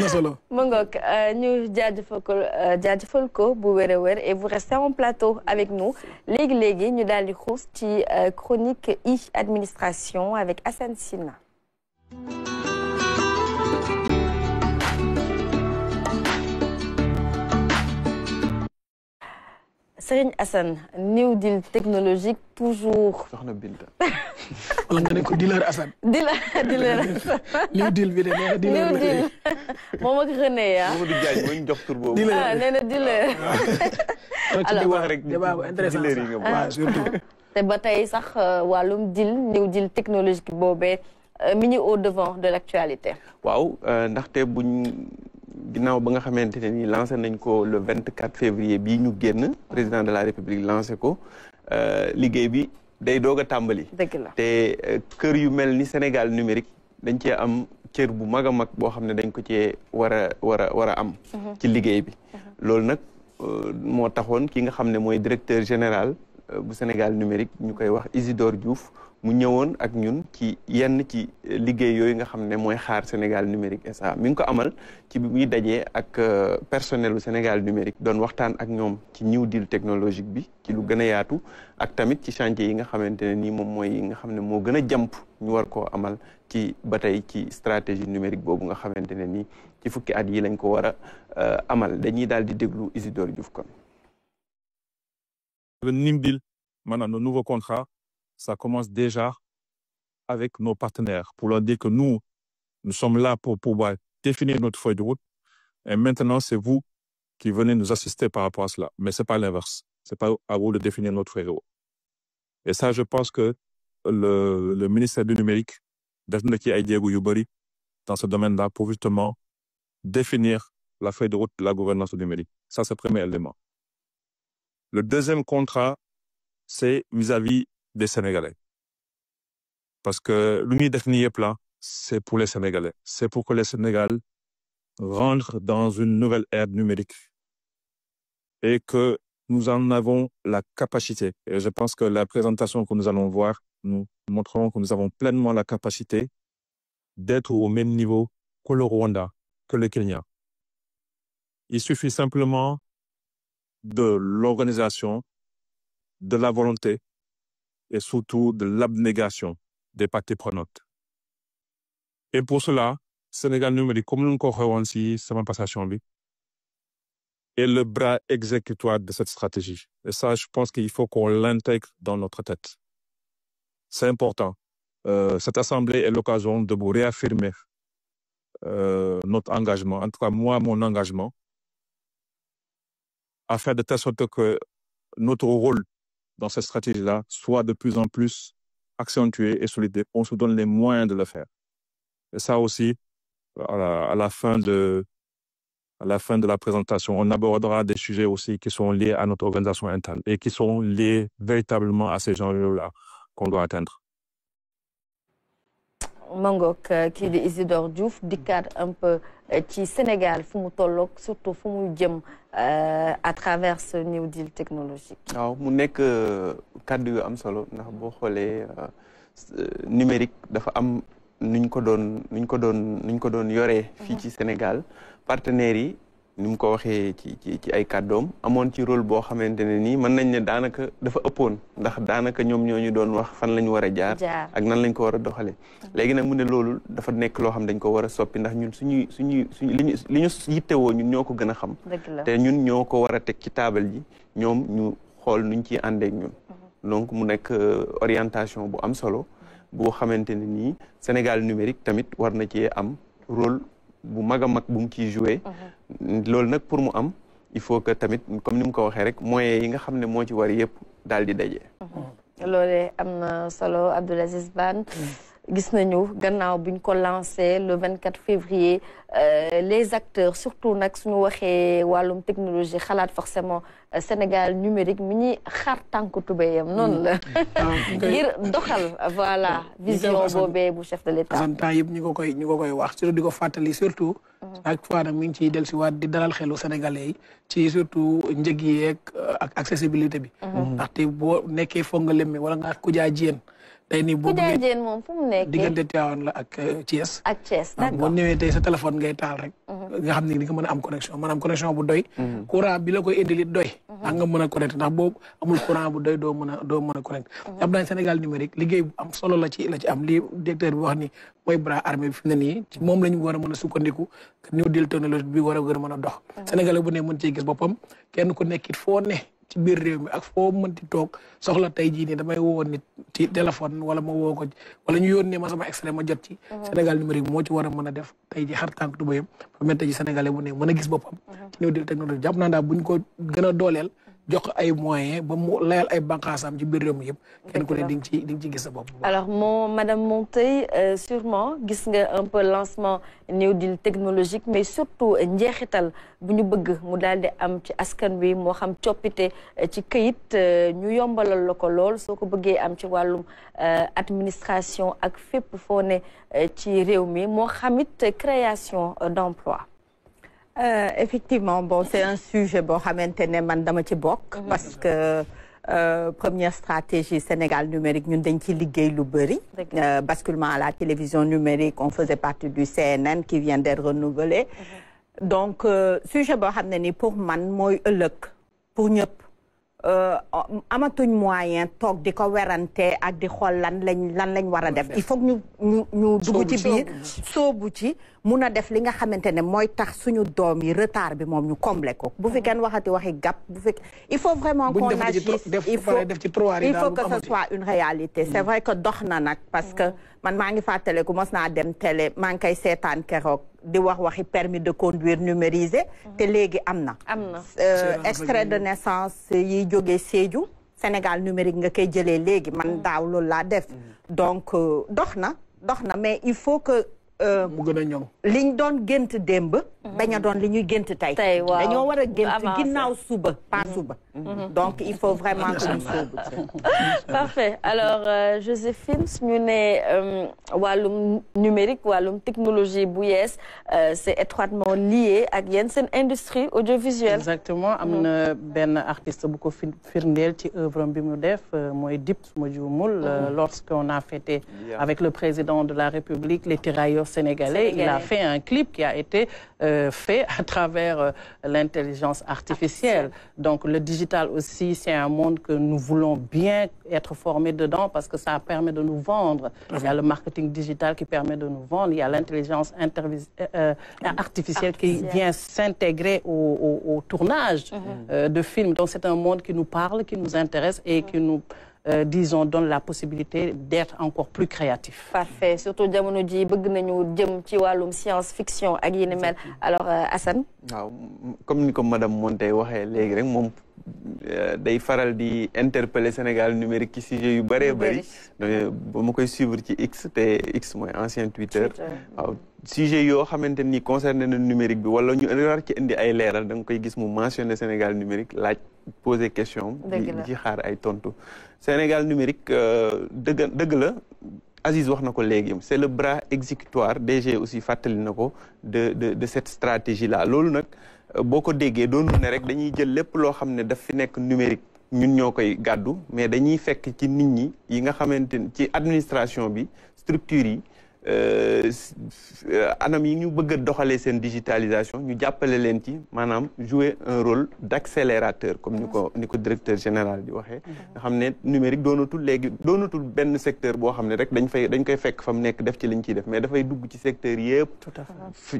na solo. mu ngoog ñu jaajëfal ko bu wér a wér et vous restez en plateau avec nous léegi ñu daal di xuus ci chronique administration avec Assane Sina. Serigne Assane, New Deal technologique toujours. soxna Binta. wala nga ne ko dealer Assane. dealer New Deal bi de nee na dealer New Deal moom ak René ya. Mamadou Diagne moo ñu jox tur boobu. nee na dealer. alors wax rek débat bu intéressant sax surtout. te ba tey sax wàllum deal New Deal technologique boobee mi ngi au devant de l'actualité. waaw ndaxte ginnaaw ba nga xamante ne ni lancé nañ ko le 24 février bii ñu génn président de la république lancé ko liggéey bi day doog a tàmbali. dëgg la te kër yu mel ni Sénégal numérique dañ cee am cër bu mag a mag boo xam ne dañ ko cee war a am. ci liggéey bi. loolu nag moo taxoon ki nga xam ne mooy directeur général bu Sénégal numérique ñu koy wax Isidore Diouf. mu ñëwoon ak ñun ci yenn ci liggéey yooyu nga xam ne mooy xaar Sénégal numérique SA mi ngi ko amal ci bi muy dajee ak personnel u Sénégal numérique doon waxtaan ak ñoom ci New Deal technologique bi ci lu gën a yaatu ak tamit ci chantier yi nga xamante ne nii moom mooy yi nga xam ne moo gën a jàmp ñu war koo amal ci ba tey ci stratégie numérique boobu nga xamante ne nii ci fukki at yi lañ ko war a amal dañuy daal di déglu Isidore Diouf kon. Le New Deal, maintenant, le nouveau contrat, ça commence déjà avec nos partenaires pour leur dire que nous sommes là pour pouvoir définir notre feuille de route. Et maintenant, c'est vous qui venez nous assister par rapport à cela. Mais ce n'est pas l'inverse. Ce n'est pas à vous de définir notre feuille de route. Et ça, je pense que le ministère du numérique dans ce domaine-là pour justement définir la feuille de route de la gouvernance numérique. Ça, c'est le premier élément. Le deuxième contrat, c'est vis-à-vis des Sénégalais. Parce que l'Union définie plan, c'est pour les Sénégalais. C'est pour que les Sénégalais rentrent dans une nouvelle ère numérique. Et que nous en avons la capacité. Et je pense que la présentation que nous allons voir, nous montrerons que nous avons pleinement la capacité d'être au même niveau que le Rwanda, que le Kenya. Il suffit simplement de l'organisation, de la volonté, et surtout de l'abnégation des parties prenantes. Et pour cela, Sénégal numérique, comme nous l'avons ici, c'est ma passation, est le bras exécutoire de cette stratégie. Et ça, je pense qu'il faut qu'on l'intègre dans notre tête. C'est important. Cette assemblée est l'occasion de vous réaffirmer notre engagement, en tout cas moi, mon engagement, à faire de telle sorte que notre rôle dans cette stratégie-là soit de plus en plus accentué et solide. On se donne les moyens de le faire. Et ça aussi, à la fin de la présentation, on abordera des sujets aussi qui sont liés à notre organisation interne et qui sont liés véritablement à ces gens-là qu'on doit atteindre. Mangok qui est Isidore Diouf dikkaat un peu ci Sénégal fu mu tolloog surtout fu mu jëm à travers ce New Deal technologique. waaw mu nekk kàddu yu am solo ndax boo xoolee numérique dafa am nuñ ko doon yoree fii ci Sénégal partenaires yi ni mu ko waxee ci ay kàddoom amoon ci rôle boo xamante ne nii mën nañ ne daanaka dafa ëppoon ndax daanaka ñoom ñoo ñu doon wax fan la ñu war a jaar ak nan lañ ko war a doxalee léegi nag mu ne loolu dafa nekk loo xam dañ ko war a soppi ndax ñun suñu li ñu yittewoo ñun ñoo ko gën a xam te ñun ñoo ko war a teg ci taabal ji ñoom ñu xool nuñ ciy àndeek ñun donc mu nekk orientation bu am solo boo xamante ne nii Sénégal numérique tamit war na ci am rôle bu mag a mag bu mu ciy joué loolu nag pour mu am il faut que tamit comme ni mu ko waxee rek moyens yi nga xam ne moo ci war yëpp daal di daje. loolee am na solo Abdoul Aziz Bane gis nañu gannaaw buñ ko lancé le 24 février les acteurs surtout nag suñu waxee wàllum technologie xalaat forcément Sénégal numérique mi ñuy xar tànk tubéyam noonu la ngir doxal voilà vision boobee bu chef de l'État temps yëpp ñu ko koy wax surtout di ko fàttali surtout chaque fois nag mi ngi ciy del si waat di dalal xelu sénégalais yi ci surtout njëg yeeg ak accessibilité bi ndaxte boo nekkee foog nga lemme wala nga kujaa jiyeen tey nii boo Koudia Diène moom fu mu nekkee diggante Tivaouane la ak Thiès. ak Thiès boo d'accord ñëwee tey sa téléphone ngay taal rek. nga xam ne di nga mën a am connexion maanaam connexion bu doy. courant bi la koy indil it doy. ndax nga mën a connecté ndax boobu amul courant bu doy doo mën a connecté. jàpp naa Sénégal numérique liggéey bu am solo la ci am lii directeur bi wax ni mooy bras armé bi fi mu ne nii ci moom la ñu war a mën a sukkandiku new deal technologie bi war a gën a mën a dox. Sénégalais bu ne mën cee gis boppam kenn ku nekk it foo ne. ci biir réew mi ak foo mënti toog soxla tey jii nii damay woo nit ci téléphone wala ma woo ko wala ñu yónnee ma sama extrait ma jot ci. Sénégal numérique moo ci war a mën a def tey ji xar tànk tubayam ba mel tey ji sénégalais bu ne mën a gis boppam. ci new deal technologie jàpp naa daal buñ ko gën a dooleel. jox ay moyens ba mu layal ay bànqaasam ci biir réew mi yëpp. kenn ku ne di nga ci gis sa bopp. alors madame Monteye sûrement gis nga un peu lancement new deal technologique mais surtout njeexital bu ñu bëgg mu daal di am ci askan wi moo xam coppite ci këyit ñu yombalal la ko lool soo ko bëggee am ci wàllum administration ak fépp foo ne ci réew mi moo xamit création d'emploi. Effectivement, bon, c'est un sujet bon, man dama ci bokk parce que première stratégie Sénégal numérique ñun dañ ci liggéey lu bëri. Basculement à la télévision numérique, on faisait partie du CNN qui vient d'être renouvelé. Donc sujet boo xam ne ni pour man mooy ëllëg pour ñëpp amatuñ moyen toog di ko werante ak di xool lan lañ war a def. Il faut que ñu dugg ci biir soobu ci mun a def li nga xamante ne mooy tax suñu doom yi retard bi moom ñu combler ko bu fi kenn waxati waxi gap bu fi il faut vraiment qu'on agisse il faut que ce soit une réalité c'est vrai que dox na nag parce que man maa ngi fàttaliku mos naa dem télé maa ngi koy seetaan keroog di wax waxi permis de conduire numérisé te léegi am na extrait de naissance yi jógee Sédhiou Sénégal numérique nga koy jëlee léegi man daaw loolu laa def donc dox na mais il faut que mu gën a ñoŋ liñ doon gént démb bañ a doon li ñuy gént tey dañoo war a gént ginnaaw suba pas suba donc il faut vraiment que ñu soobu parfait alors Joséphine ñu ne wàllum numérique wàllum technologie bu yees c'est étroitement lié ak yéen seen industrie audiovisuelle exactement am na benn artiste bu ko firndeel ci œuvre bi mu def mooy Dip suma juumul lorsqu'on a fêté avec le président de la République les tirailleurs sénégalais il a fait un clip qui a été fait à travers l'intelligence artificielle donc le digital aussi c'est un monde que nous voulons bien être formés dedans parce que ça permet de nous vendre il y a le marketing digital qui permet de nous vendre il y a l'intelligence artificielle qui vient s'intégrer au tournage de films donc c'est un monde qui nous parle qui nous intéresse et qui nous disons donne la possibilité d'être encore plus créatif. Parfait surtout jamono ji bëgg nañu jëm ci wàllum science fiction ak yi ni mel alors Assane. waaw comme ni ko madame Monteye waxee léegi rek moom day faral di interpeller Sénégal numérique ci sujet yu bëree bëri ba ma koy suivre ci X te X mooy ancien Twitter waaw sujet yoo xamante ni concerné na numérique bi wala ñu war ci indi ay leeral da nga koy gis mu mentionné Sénégal numérique laaj poser question di ci xaar ay tontu Sénégal numérique dëgg la Aziz wax na ko léegi c'est le bras exécutoire DG aussi fàttali na ko de cette stratégie là loolu nag boo ko déggee doonul ne rek dañuy jël lépp loo xam ne daf fi nekk numérique ñun ñoo koy gàddu mais dañuy fekk ci nit ñi yi nga xamante ni ci administration bi structure yi anam yi ñu bëgg a doxalee seen digitalisation ñu jàppale leen ci maanaam jouer un rôle d'accélérateur comme ni ko directeur général di waxee nga xam ne numérique doonatul benn secteur boo xam ne rek dañ koy fekk fa mu nekk def ci liñ ciy def mais dafay dugg ci secteur yëpp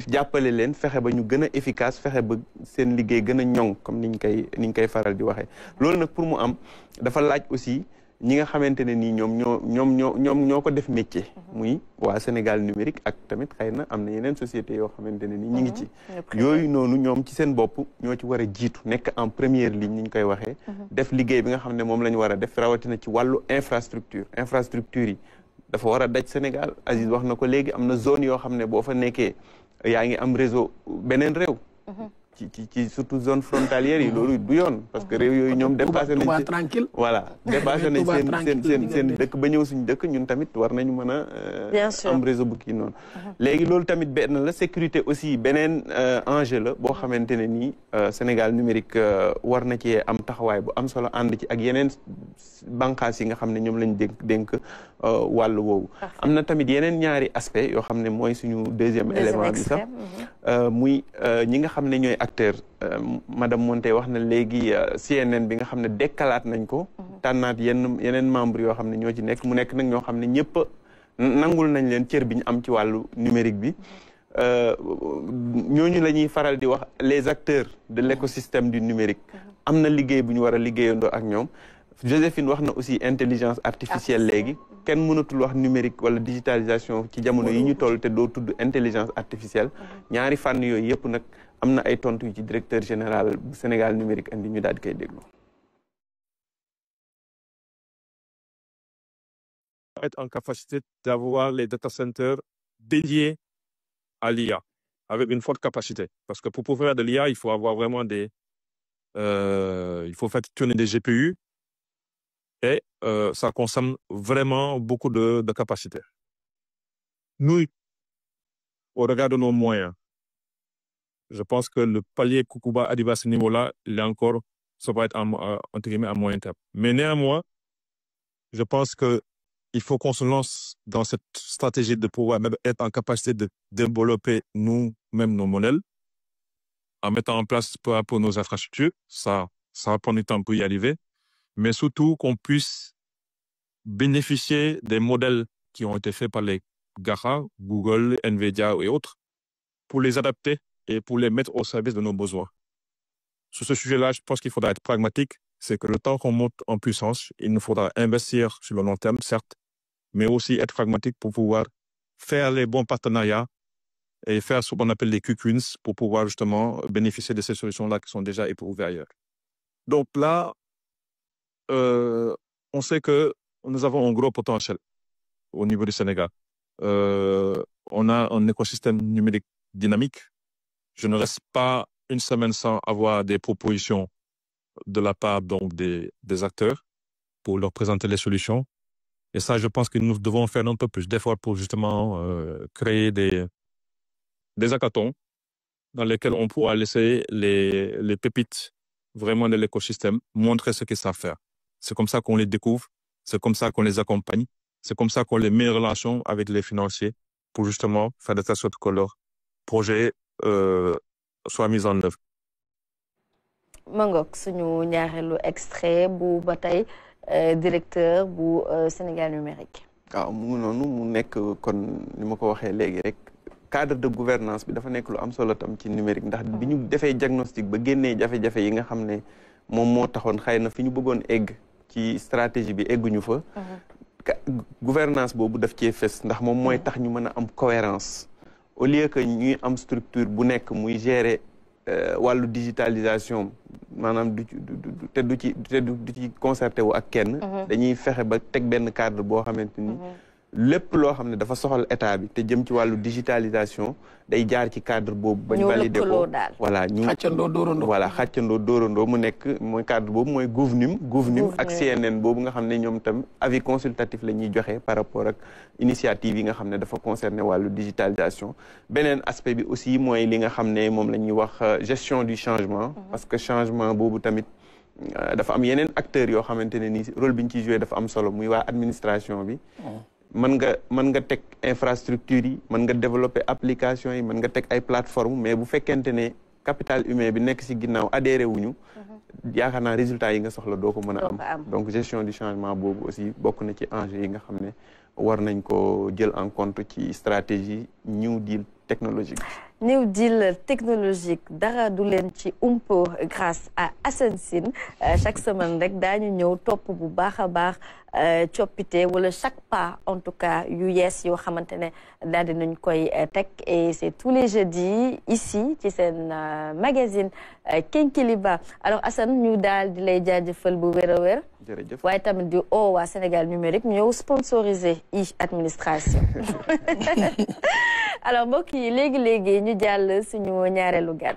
jàppale leen fexe ba ñu gën a efficace fexe ba seen liggéey gën a ñoŋ comme niñ koy faral di waxee loolu nag pour mu am dafa laaj aussi ñi nga xamante ne nii ñoom ñoo ko def métier muy waa Sénégal numérique ak tamit xëy na am na yeneen société yoo xamante ne nii ñi ngi ci yooyu noonu ñoom ci seen bopp ñoo ci war a jiitu nekk en première ligne ni ñu koy waxee def liggéey bi nga xam ne moom la ñu war a def rawatina ci wàllu infrastructure yi dafa war a daj Sénégal Aziz wax na ko léegi am na zone yoo xam ne boo fa nekkee yaa ngi am réseau beneen réew ci surtout zone frontalière yi loolu du yoon parce que réew yooyu ñoom dépassé nañ tranquille voilà dépassé nañ seen dëkk ba ñëw suñu dëkk ñun tamit war nañu mën a am réseau bu kii noonu léegi loolu tamit benn la sécurité aussi beneen enjeu la boo xamante ne nii Sénégal numérique war na ci am taxawaay bu am solo ànd ci ak yeneen bànqaas yi nga xam ne ñoom lañ dénk wàllu woowu. am na tamit yeneen ñaari aspect yoo xam ne mooy suñu deuxième élément bi sax muy ñi nga xam ne ñooy acteur madame Monté wax na léegi CNN bi nga xam ne dekkalaat nañ ko tànnaat yeneen membre yoo xam ne ñoo ci nekk mu nekk nag ñoo xam ne ñëpp nangul nañ leen cër bi ñu am ci wàllu numérique bi ñooñu la ñuy faral di wax les acteurs de l'écosystème du numérique am na liggéey bu ñu war a liggéeyandoo ak ñoom. Joséphine wax na aussi intelligence artificielle léegi kenn mënatul wax numérique wala digitalisation ci jamono yi ñu toll te doo tudd intelligence artificielle ñaari fànn yooyu yëpp nag am na ay tontu yu ci directeur général bu Sénégal numérique andi ñu daal di koy déglu. Être en capacité d'avoir les data centers dédiés à l'IA avec une forte capacité parce que pour pouvoir faire de l'IA il faut avoir vraiment il faut faire tourner des GPU. Et ça consomme vraiment beaucoup de capacité. Nous, au regard de nos moyens, je pense que le palier Kukuba arrive à ce niveau-là, il est encore, ça va être entre guillemets à moyen terme. Mais néanmoins, je pense qu'il faut qu'on se lance dans cette stratégie de pouvoir même être en capacité de développer nous-mêmes nos modèles, en mettant en place pour nos infrastructures. Ça va prendre du temps pour y arriver. Mais surtout qu'on puisse bénéficier des modèles qui ont été faits par les GAFA, Google, NVIDIA et autres, pour les adapter et pour les mettre au service de nos besoins. Sur ce sujet-là, je pense qu'il faudra être pragmatique. C'est que le temps qu'on monte en puissance, il nous faudra investir sur le long terme, certes, mais aussi être pragmatique pour pouvoir faire les bons partenariats et faire ce qu'on appelle les quick wins pour pouvoir justement bénéficier de ces solutions-là qui sont déjà éprouvées ailleurs. Donc là, on sait que nous avons un gros potentiel au niveau du Sénégal. On a un écosystème numérique dynamique. Je ne reste pas une semaine sans avoir des propositions de la part donc des acteurs pour leur présenter les solutions. Et ça, je pense que nous devons faire un peu plus d'efforts pour justement créer des hackathons dans lesquels on pourra laisser les pépites vraiment de l'écosystème, montrer ce qu'ils savent faire. C'est comme ça qu'on les découvre, c'est comme ça qu'on les accompagne, c'est comme ça qu'on les met en relation avec les financiers pour justement faire de telle sorte que leur projet soit mis en œuvre. Mangok suñu ñaareelu extrait bu ba tey directeur bu Sénégal numérique. waaw mu noonu mu nekk kon ni ma ko waxee léegi rek cadre de gouvernance bi dafa nekk lu am solo tam ci numérique ndax bi ñu defee diagnostic ba génnee jafe-jafe yi nga xam ne moom moo taxoon xëy na fi ñu bëggoon egg ci stratégie bi egguñu fa. Gouvernance boobu daf cee fes ndax moom mooy tax ñu mën a am cohérence au lieu que ñuy am structure bu nekk muy gérer wàllu digitalisation maanaam du ci concerté wu ak kenn. dañuy fexe ba teg benn cadre boo xamante ni lépp loo xam ne dafa soxal état bi te jëm ci wàllu digitalisation day jaar ci cadre boobu bañ validé ko voilà ñu xàccandoo dóorandoo voilà xàccandoo dóorandoo mu nekk mooy cadre boobu mooy GOVNIM ak CNN boobu nga xam ne ñoom tam avis consultatif la ñuy joxe par rapport ak initiative yi nga xam ne dafa concerné wàllu digitalisation beneen aspect bi aussi mooy li nga xam ne moom la ñuy wax gestion du changement parce que changement boobu tamit dafa am yeneen acteurs yoo xamante ne nii rôle bi ñu ciy joué dafa am solo muy waa administration bi mën nga teg infrastructure yi mën nga développer application yi mën nga teg ay plateforme mais bu fekkente ne capital humain bi nekk ci ginnaaw adhéré wuñu yaakaar naa résultat yi nga soxla doo ko mën a am donc gestion du changement boobu aussi bokk na ci enjeu yi nga xam ne war nañ ko jël en compte ci stratégie New Deal technologique New Deal technologique dara du leen ci umpo grâce à Assane Sine chaque semaine rek daañu ñëw topp bu baax a baax coppite wala chaque pas en tout cas yu yees yoo xamante ne daal di nañ koy teg et c'est tous les jeudis ici ci seen magazine Kinkeliba alors Assane ñu daal di lay jaajëfal bu wér a wér jërëjëf waaye tamit di waa Sénégal numérique ñëw sponsorisé administration alors mbokk yi léegi ñu jàll suñu ñaareelu gan